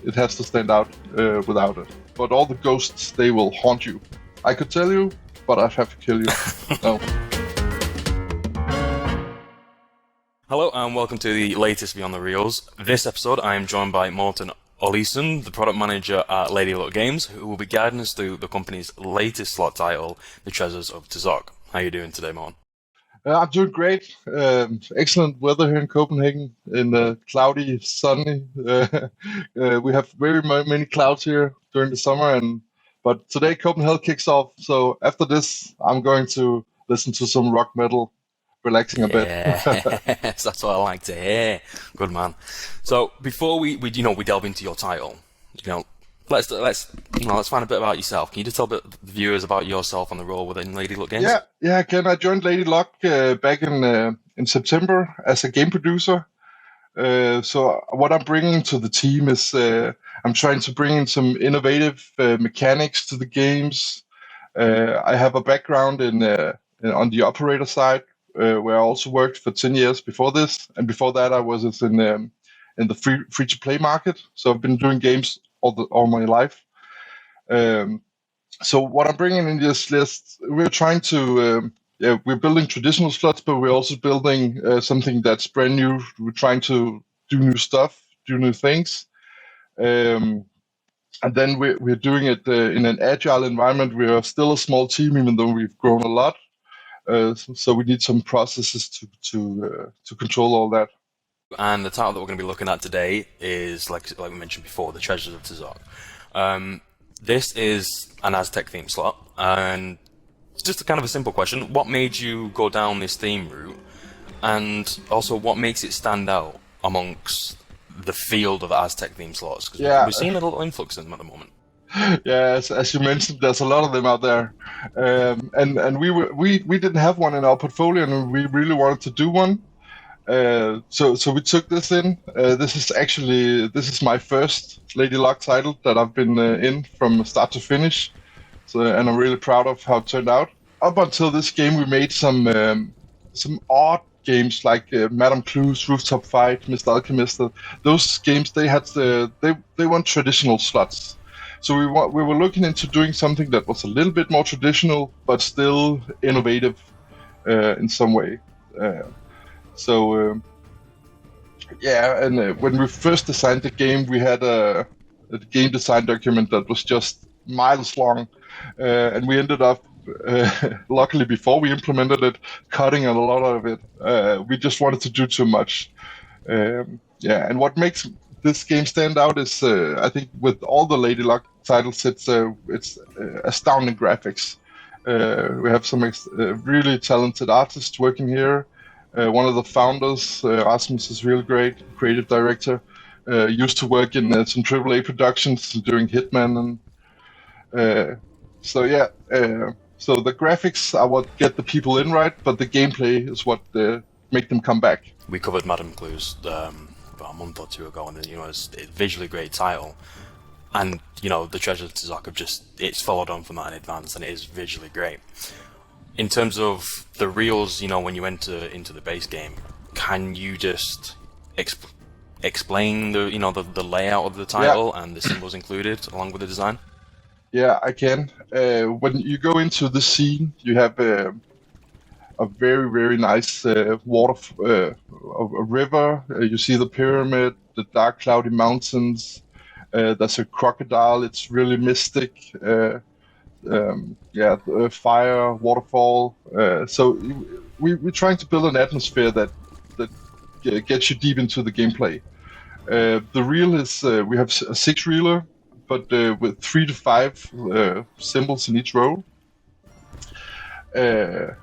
it has to stand out without it. But all the ghosts, they will haunt you. I could tell you, but I'd have to kill you. No. Hello and welcome to the latest Beyond the Reels. This episode I am joined by Morten Olesen, the product manager at Lady Luck Games, who will be guiding us through the company's latest slot title, The Treasures of Tizoc. How are you doing today, Morten? I'm doing great. Excellent weather here in Copenhagen, in cloudy, sunny. We have very many clouds here during the summer, but today Copenhagen kicks off. So after this, I'm going to listen to some rock metal, relaxing a bit. Yes, that's what I like to hear. Good man. So before we delve into your title, let's find a bit about yourself. Can you just tell the viewers about yourself and the role within Lady Luck Games? Yeah. Again, I joined Lady Luck back in September as a game producer. So what I'm bringing to the team is I'm trying to bring in some innovative mechanics to the games. I have a background on the operator side, where I also worked for 10 years before this, and before that I was in the free to play market. So I've been doing games all my life. So what I'm bringing in this list, we're trying to we're building traditional slots, but we're also building something that's brand new. We're trying to do new stuff, do new things, and then we're doing it in an agile environment. We are still a small team, even though we've grown a lot. So we need some processes to control all that. And the title that we're going to be looking at today is, like we mentioned before, The Treasures of Tizoc. This is an Aztec theme slot, and it's just a kind of a simple question. What made you go down this theme route, and also what makes it stand out amongst the field of Aztec theme slots? Because we're seeing a little influx in them at the moment. Yeah, as you mentioned, there's a lot of them out there, and we didn't have one in our portfolio, and we really wanted to do one. So we took this in. This is my first Lady Luck title that I've been in from start to finish. So, and I'm really proud of how it turned out. Up until this game, we made some odd games like Madame Clue's Rooftop Fight, Mr. Alchemist. Those games they weren't traditional slots. So we were looking into doing something that was a little bit more traditional, but still innovative in some way. When we first designed the game, we had a game design document that was just miles long, and we ended up, luckily before we implemented it, cutting a lot of it. We just wanted to do too much. And what makes this game stand out is, I think, with all the Lady Luck titles, it's astounding graphics. We have some really talented artists working here. One of the founders, Rasmus, is really great, creative director. Used to work in some AAA productions during Hitman, so the graphics are what get the people in, right? But the gameplay is what make them come back. We covered Madame Clue's about a month or two ago, and it's a visually great title. And the Treasures of Tizoc it's followed on from that in advance, and it is visually great. In terms of the reels, when you enter into the base game, can you just explain the layout of the title and the symbols included along with the design? Yeah, I can. When you go into the scene, you have a very, very nice water, a river. You see the pyramid, the dark, cloudy mountains. There's a crocodile. It's really mystic. Fire, waterfall. So we're trying to build an atmosphere that gets you deep into the gameplay. The reel is we have a 6-reeler, but with 3 to 5 symbols in each row. And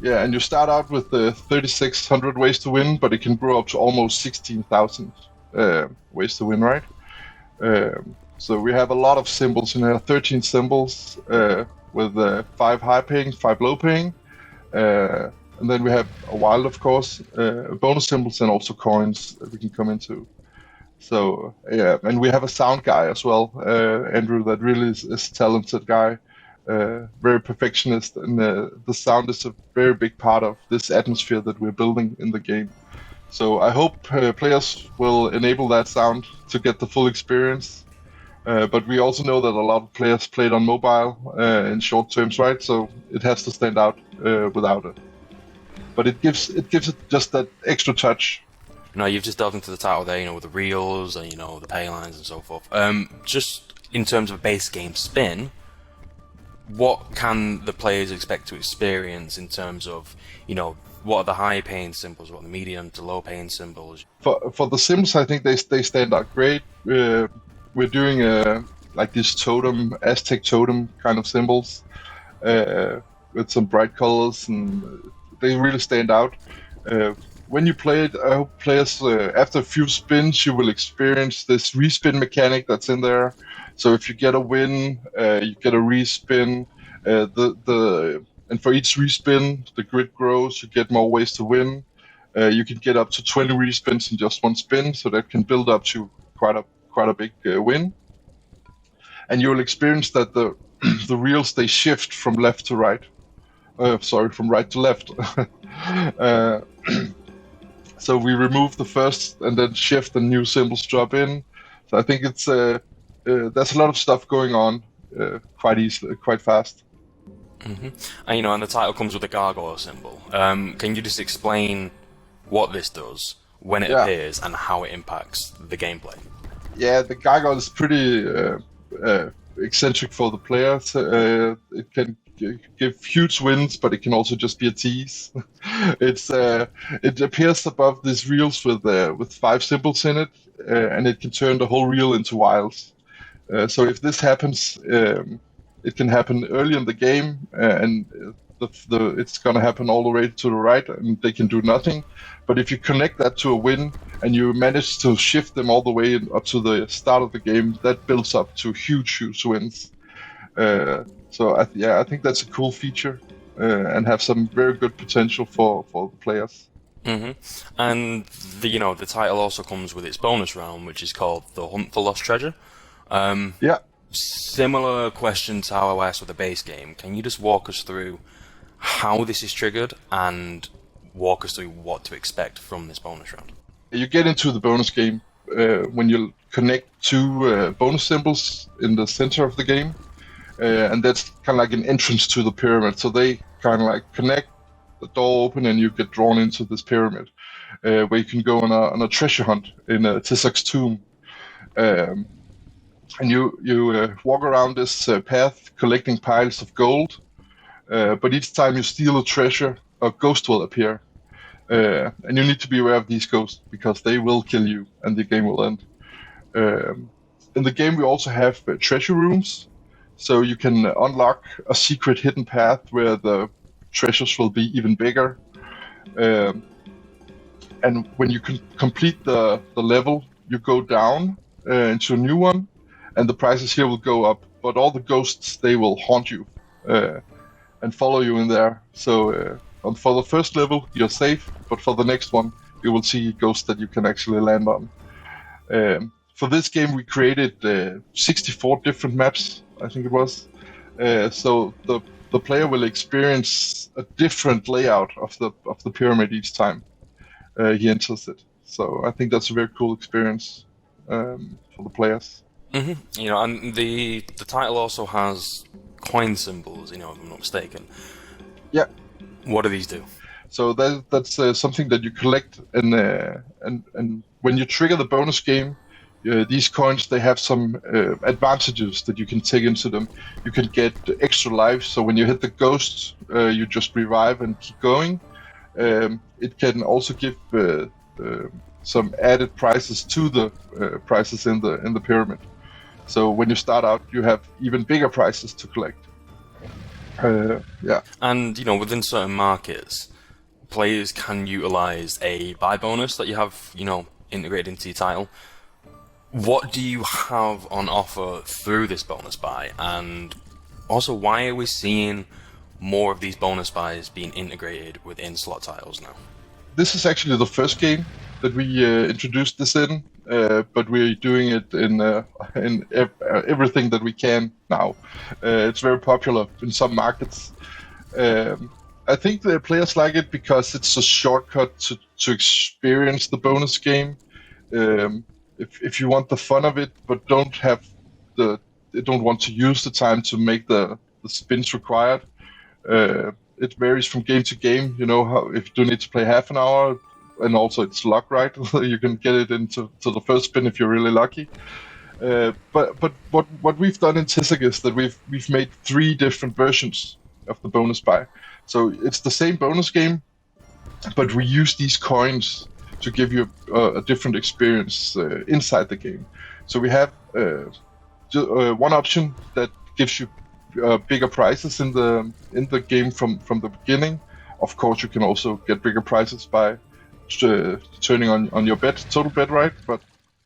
you start out with 3,600 ways to win, but it can grow up to almost 16,000 ways to win, right? So we have a lot of symbols in here, 13 symbols with 5 high paying, 5 low paying. And then we have a wild, of course, bonus symbols and also coins that we can come into. So, and we have a sound guy as well, Andrew, that really is a talented guy, very perfectionist, and the sound is a very big part of this atmosphere that we're building in the game. So I hope players will enable that sound to get the full experience. But we also know that a lot of players played on mobile in short terms, right? So it has to stand out without it. But it gives it just that extra touch. You've just delved into the title there, with the reels and the pay lines and so forth. Just in terms of base game spin, what can the players expect to experience in terms of, what are the high paying symbols, what are the medium to low paying symbols? For the Sims, I think they stand out great. We're doing like this totem, Aztec totem kind of symbols with some bright colors, and they really stand out. When you play it, I hope players, after a few spins, you will experience this respin mechanic that's in there. So if you get a win, you get a respin. And for each respin, the grid grows. You get more ways to win. You can get up to 20 respins in just one spin, so that can build up to quite a big win. And you'll experience that the the reels, they shift from left to right. From right to left. So we remove the first and then shift, and new symbols drop in. So I think it's there's a lot of stuff going on quite fast. Mm-hmm. And the title comes with a gargoyle symbol. Can you just explain what this does, when it appears, and how it impacts the gameplay? Yeah, the gargoyle is pretty eccentric for the players. It can give huge wins, but it can also just be a tease. It appears above these reels with 5 symbols in it, and it can turn the whole reel into wilds. So if this happens, it can happen early in the game, and it's gonna happen all the way to the right, and they can do nothing. But if you connect that to a win, and you manage to shift them all the way up to the start of the game, that builds up to huge wins. So I think that's a cool feature, and have some very good potential for the players. Mm-hmm. And the title also comes with its bonus round, which is called the Hunt for Lost Treasure. Similar question to how I asked with the base game. Can you just walk us through how this is triggered and walk us through what to expect from this bonus round? You get into the bonus game when you connect 2 bonus symbols in the center of the game, and that's kind of like an entrance to the pyramid. So they kind of like connect, the door open, and you get drawn into this pyramid, where you can go on a treasure hunt in Tizoc's tomb. And you walk around this path collecting piles of gold, but each time you steal a treasure, a ghost will appear. And you need to be aware of these ghosts, because they will kill you and the game will end. In the game we also have treasure rooms, so you can unlock a secret hidden path where the treasures will be even bigger. And when you can complete the level, you go down into a new one, and the prices here will go up, but all the ghosts, they will haunt you and follow you in there. So for the first level, you're safe, but for the next one, you will see ghosts that you can actually land on. For this game, we created 64 different maps, I think it was. So the player will experience a different layout of the pyramid each time he enters it. So I think that's a very cool experience for the players. Mm-hmm. And the title also has coin symbols, if I'm not mistaken. Yeah. What do these do? So that's something that you collect, and when you trigger the bonus game, these coins, they have some advantages that you can take into them. You can get extra lives, so when you hit the ghosts, you just revive and keep going. It can also give some added prices to the prices in the pyramid. So when you start out, you have even bigger prices to collect. And within certain markets, players can utilize a buy bonus that you have integrated into your title. What do you have on offer through this bonus buy, and also why are we seeing more of these bonus buys being integrated within slot titles now? This is actually the first game that we introduced this in, but we're doing it in everything that we can now. It's very popular in some markets. I think the players like it because it's a shortcut to experience the bonus game. If you want the fun of it, but don't want to use the time to make the spins required. It varies from game to game. You know, how if you do need to play half an hour, and also it's luck, right? You can get it into the first spin if you're really lucky. But what we've done in Tizoc is that we've made 3 different versions of the bonus buy. So it's the same bonus game, but we use these coins to give you a different experience inside the game. So we have one option that gives you bigger prizes in the game from the beginning. Of course, you can also get bigger prizes by turning on your total bet, right? But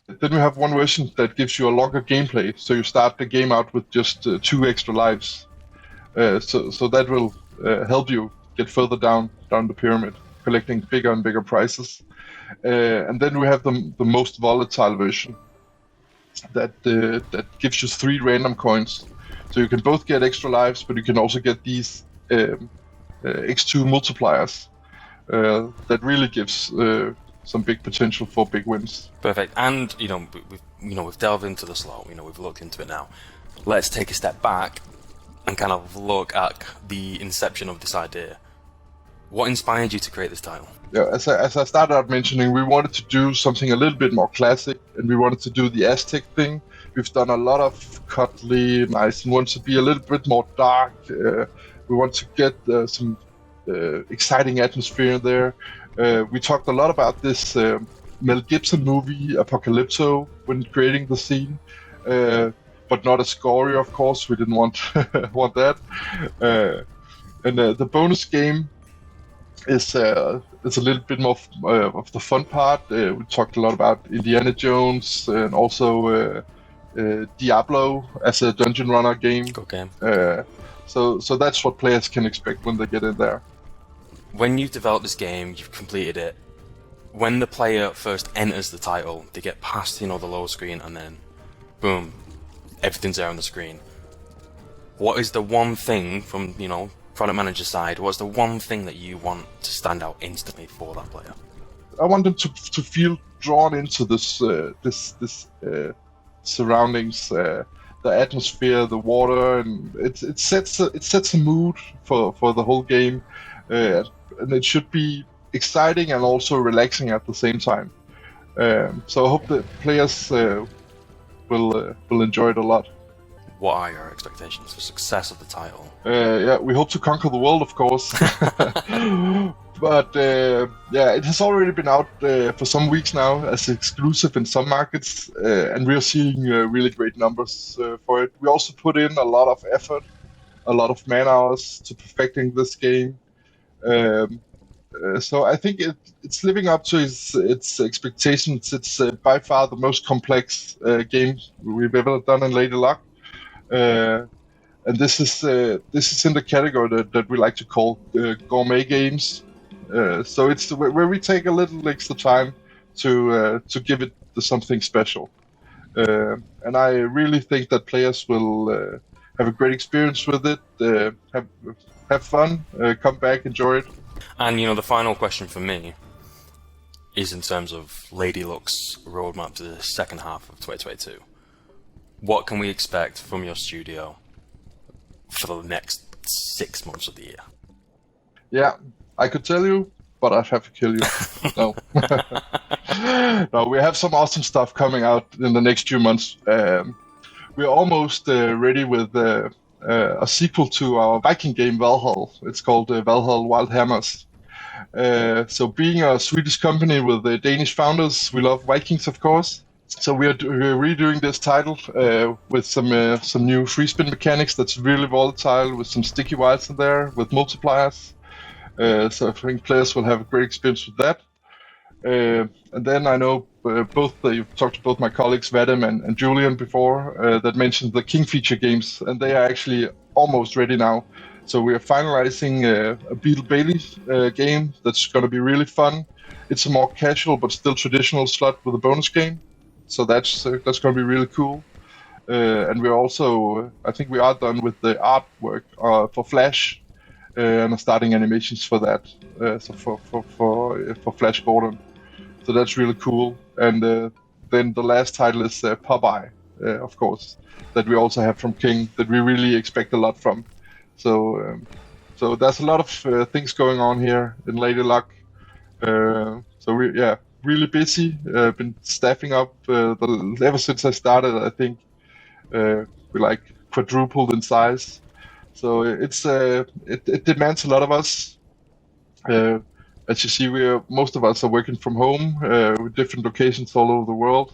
then we have one version that gives you a longer gameplay. So you start the game out with just 2 extra lives. So that will help you get further down the pyramid, collecting bigger and bigger prizes. And then we have the most volatile version that gives you 3 random coins. So you can both get extra lives, but you can also get these X2 multipliers that really gives some big potential for big wins. Perfect. And we've delved into the slot. We've looked into it now. Let's take a step back and kind of look at the inception of this idea. What inspired you to create this title? Yeah, as I started out mentioning, we wanted to do something a little bit more classic, and we wanted to do the Aztec thing. We've done a lot of cuddly, nice, and want to be a little bit more dark. We want to get some exciting atmosphere in there. We talked a lot about this Mel Gibson movie, Apocalypto, when creating the scene, but not as gory, of course. We didn't want that. And the bonus game is a little bit more of the fun part. We talked a lot about Indiana Jones and also Diablo as a dungeon runner game. Good game. So that's what players can expect when they get in there. When you've developed this game, you've completed it. When the player first enters the title, they get past the lower screen, and then boom, everything's there on the screen. What is the one thing from product manager side? What's the one thing that you want to stand out instantly for that player? I want them to feel drawn into this surroundings, the atmosphere, the water, and it sets a mood for the whole game, and it should be exciting and also relaxing at the same time. So I hope that players will enjoy it a lot. What are your expectations for success of the title? Yeah, we hope to conquer the world, of course. But it has already been out for some weeks now as exclusive in some markets, and we are seeing really great numbers for it. We also put in a lot of effort, a lot of man hours to perfecting this game. So I think it's living up to its expectations. It's by far the most complex game we've ever done in Lady Luck. And this is in the category that we like to call gourmet games. So it's where we take a little extra time to give it something special. And I really think that players will have a great experience with it, have fun, come back, enjoy it. And the final question for me is in terms of Lady Luck's roadmap to the second half of 2022. What can we expect from your studio for the next 6 months of the year? Yeah, I could tell you, but I'd have to kill you. No. No, we have some awesome stuff coming out in the next few months. We're almost ready with a sequel to our Viking game, Valhall. It's called Valhall Wild Hammers. So being a Swedish company with Danish founders, we love Vikings, of course. So we're redoing this title with some new free spin mechanics that's really volatile, with some sticky wilds in there, with multipliers. So I think players will have a great experience with that. And then I know you've talked to both my colleagues, Vadim and Julian, before, that mentioned the King feature games, and they are actually almost ready now. So we are finalizing a Beetle Bailey game that's going to be really fun. It's a more casual but still traditional slot with a bonus game. So that's going to be really cool. And we're also, I think we are done with the artwork for Flash. and are starting animations for that. So for Flash Gordon. So that's really cool. And then the last title is Popeye, of course, that we also have from King that we really expect a lot from. So there's a lot of things going on here in Lady Luck. So really busy. Been staffing up ever since I started. I think we like quadrupled in size. So it demands a lot of us. As you see, most of us are working from home with different locations all over the world.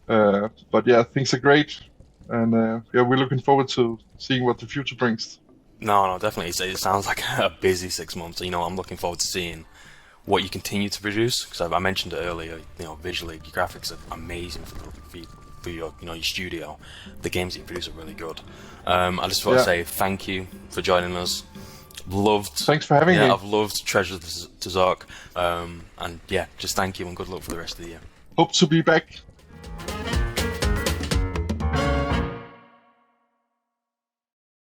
But yeah, things are great, and we're looking forward to seeing what the future brings. No, definitely. It sounds like a busy 6 months. I'm looking forward to seeing what you continue to produce, because I mentioned it earlier. Visually, your graphics are amazing for your your studio. The games that you produce are really good. I just want to say thank you for joining us. Thanks for having me. I've loved Treasures of Tizoc, and just thank you and good luck for the rest of the year. Hope to be back.